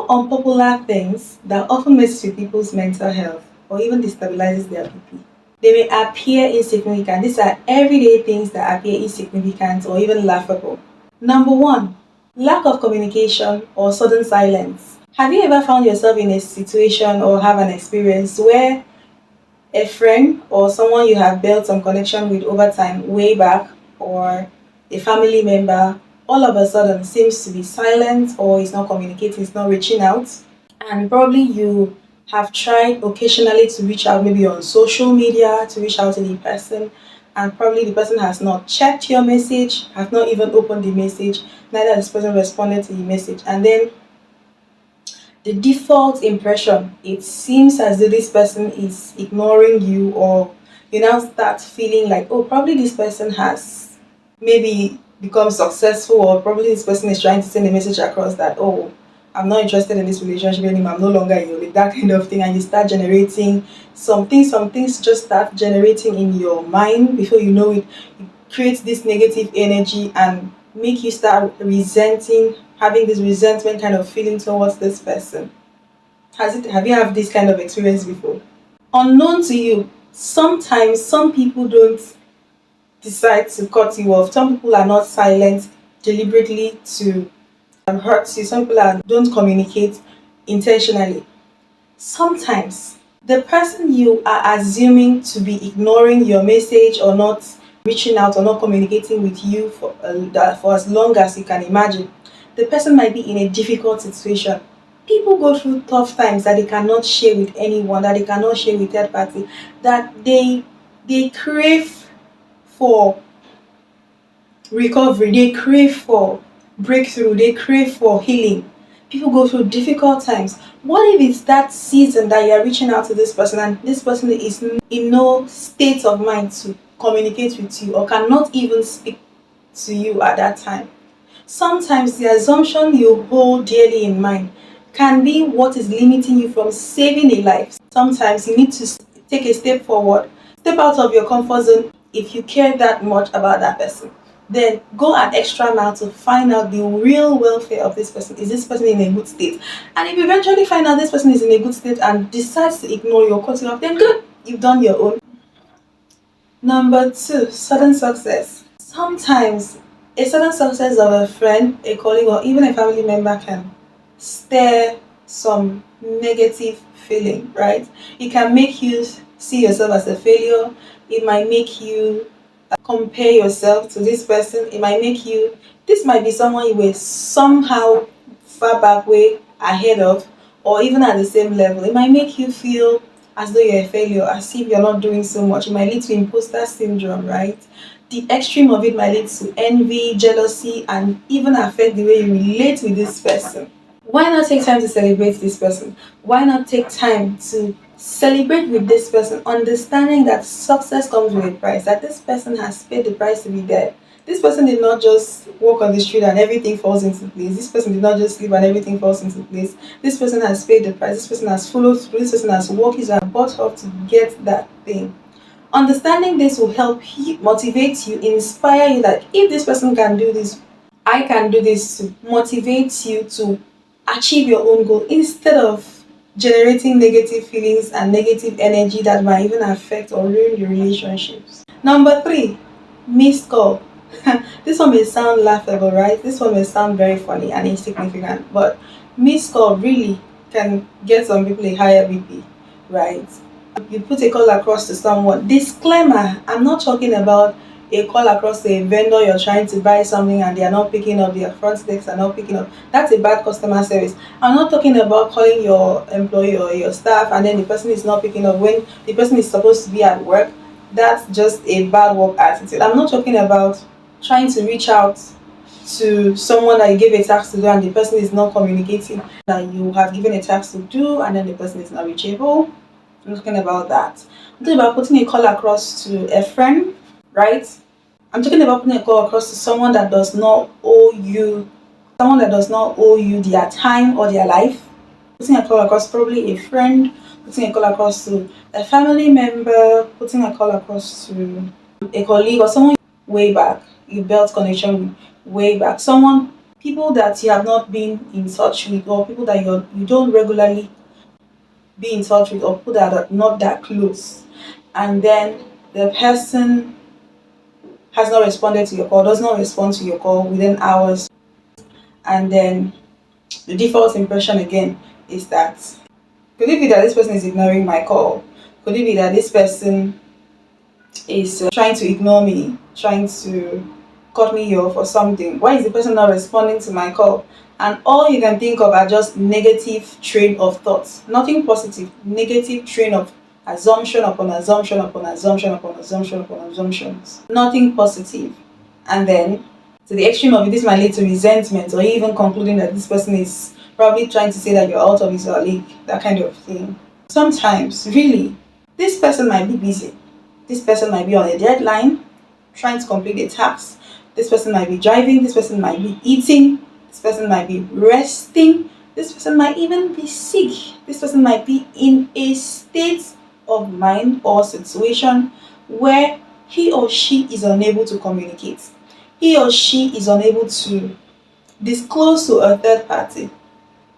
unpopular things that often messes with people's mental health or even destabilizes their BP. They may appear insignificant. These are everyday things that appear insignificant or even laughable. Number one, lack of communication or sudden silence. Have you ever found yourself in a situation or have an experience where a friend or someone you have built some connection with over time, way back, or a family member, all of a sudden seems to be silent or is not communicating, is not reaching out? And probably you have tried occasionally to reach out, maybe on social media, to reach out to the person, and probably the person has not checked your message, has not even opened the message, neither has this person responded to the message. And then the default impression, it seems as though this person is ignoring you, or you now start feeling like, oh, probably this person has maybe become successful, or probably this person is trying to send a message across that, oh, I'm not interested in this relationship anymore, I'm no longer in your league, that kind of thing. And you start generating some things just start generating in your mind. Before you know it, it creates this negative energy and make you start resenting, having this resentment kind of feeling towards this person. Have you had this kind of experience before? Unknown to you, sometimes some people don't decide to cut you off. Some people are not silent deliberately to hurt you. Some people don't communicate intentionally. Sometimes the person you are assuming to be ignoring your message or not reaching out or not communicating with you for as long as you can imagine, the person might be in a difficult situation. People go through tough times that they cannot share with anyone, that they cannot share with third party, that they crave for recovery, they crave for breakthrough, they crave for healing. People go through difficult times. What if it's that season that you're reaching out to this person and this person is in no state of mind to communicate with you or cannot even speak to you at that time? Sometimes the assumption you hold dearly in mind can be what is limiting you from saving a life. Sometimes you need to take a step forward, step out of your comfort zone if you care that much about that person. Then go an extra mile to find out the real welfare of this person. Is this person in a good state? And if you eventually find out this person is in a good state and decides to ignore your cutting off, then good, you've done your own. Number two, sudden success. Sometimes a sudden success of a friend, a colleague, or even a family member can stir some negative feeling, right? It can make you see yourself as a failure. It might make you compare yourself to this person. It might make you, this might be someone you were somehow far back way ahead of, or even at the same level. It might make you feel as though you're a failure, as if you're not doing so much. It might lead to imposter syndrome, right? The extreme of it might lead to envy, jealousy, and even affect the way you relate with this person. Why not take time to celebrate this person? Why not take time to celebrate with this person, understanding that success comes with a price, that this person has paid the price to be there. This person did not just walk on the street and everything falls into place. This person did not just sleep and everything falls into place. This person has paid the price. This person has followed through. This person has worked his and butt off to get that thing. Understanding this will help you, motivate you, inspire you that if this person can do this, I can do this to motivate you to achieve your own goal instead of generating negative feelings and negative energy that might even affect or ruin your relationships. Number three, missed call. This one may sound laughable, right? This one may sound very funny and insignificant, but missed call really can get some people a higher BP, right? You put a call across to someone. Disclaimer, I'm not talking about a call across to a vendor you're trying to buy something and they are not picking up, their front desks are not picking up. That's a bad customer service. I'm not talking about calling your employee or your staff and then the person is not picking up when the person is supposed to be at work. That's just a bad work attitude. I'm not talking about trying to reach out to someone that you gave a task to do and the person is not communicating that you have given a task to do and then the person is not reachable. I'm talking about that. I'm talking about putting a call across to a friend, right? I'm talking about putting a call across to someone that does not owe you, someone that does not owe you their time or their life. Putting a call across probably a friend, putting a call across to a family member, putting a call across to a colleague or someone way back, you built connection with way back. Someone People that you have not been in touch with, or people that you don't regularly be in touch with, or people that are not that close, and then the person has not responded to your call, does not respond to your call within hours, and then the default impression again is that, could it be that this person is ignoring my call? Could it be that this person is trying to ignore me, trying to cut me off or something? Why is the person not responding to my call? And all you can think of are just negative train of thoughts, nothing positive, negative train of assumption upon assumption upon assumption upon assumption upon assumptions, nothing positive. And then to the extreme of it, this might lead to resentment, or even concluding that this person is probably trying to say that you're out of his or league, that kind of thing. Sometimes, really, this person might be busy. This person might be on a deadline, trying to complete a task. This person might be driving. This person might be eating. This person might be resting. This person might even be sick. This person might be in a state of mind or situation where he or she is unable to communicate. He or she is unable to disclose to a third party.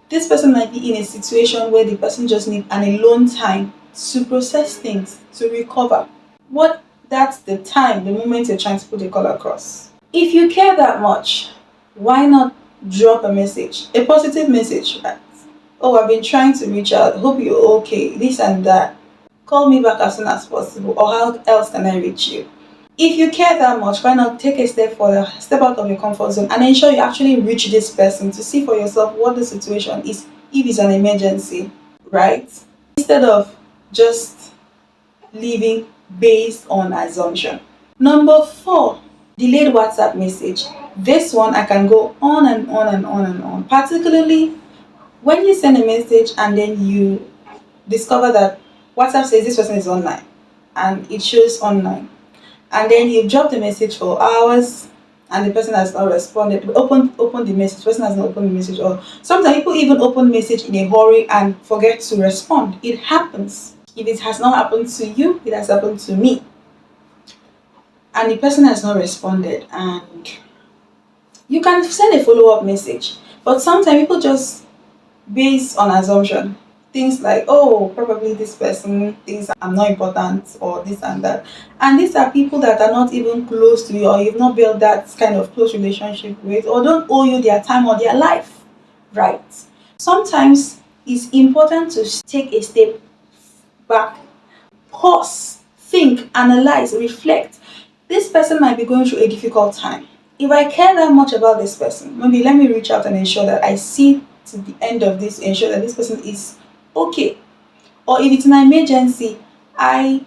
This person might be in a situation where the person just needs an alone time to process things, to recover. What that's the time, the moment you're trying to put a call across. If you care that much, why not drop a message, a positive message? Right? Oh, I've been trying to reach out. Hope you're okay. This and that. Call me back as soon as possible. Or how else can I reach you? If you care that much, why not take a step further, step out of your comfort zone, and ensure you actually reach this person to see for yourself what the situation is, if it's an emergency, right? Instead of just living based on assumption. Number 4, delayed WhatsApp message. This one I can go on and on and on and on. Particularly when you send a message and then you discover that WhatsApp says this person is online and it shows online, and then you've dropped the message for hours and the person has not responded. Open the message, the person has not opened the message, or sometimes people even open message in a hurry and forget to respond. It happens. If it has not happened to you, it has happened to me. And the person has not responded, and you can send a follow-up message. But sometimes people just based on assumption. Things like, oh, probably this person thinks I'm not important, or this and that. And these are people that are not even close to you, or you've not built that kind of close relationship with, or don't owe you their time or their life. Right. Sometimes it's important to take a step back, pause, think, analyze, reflect. This person might be going through a difficult time. If I care that much about this person, maybe let me reach out and ensure that I see to the end of this, ensure that this person is okay. Or if it's an emergency, I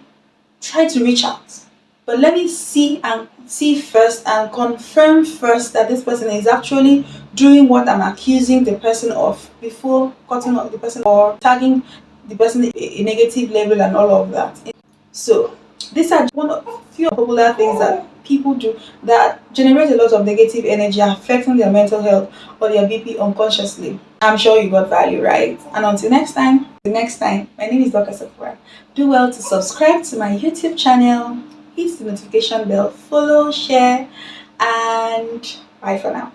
try to reach out. But let me see first and confirm first that this person is actually doing what I'm accusing the person of before cutting off the person or tagging the person a negative label and all of that. So these are one of few popular things that people do that generate a lot of negative energy, affecting their mental health or their BP unconsciously. I'm sure you got value, right? And until next time, my name is Dr. Sakura. Do well to subscribe to my YouTube channel, hit the notification bell, follow, share, and bye for now.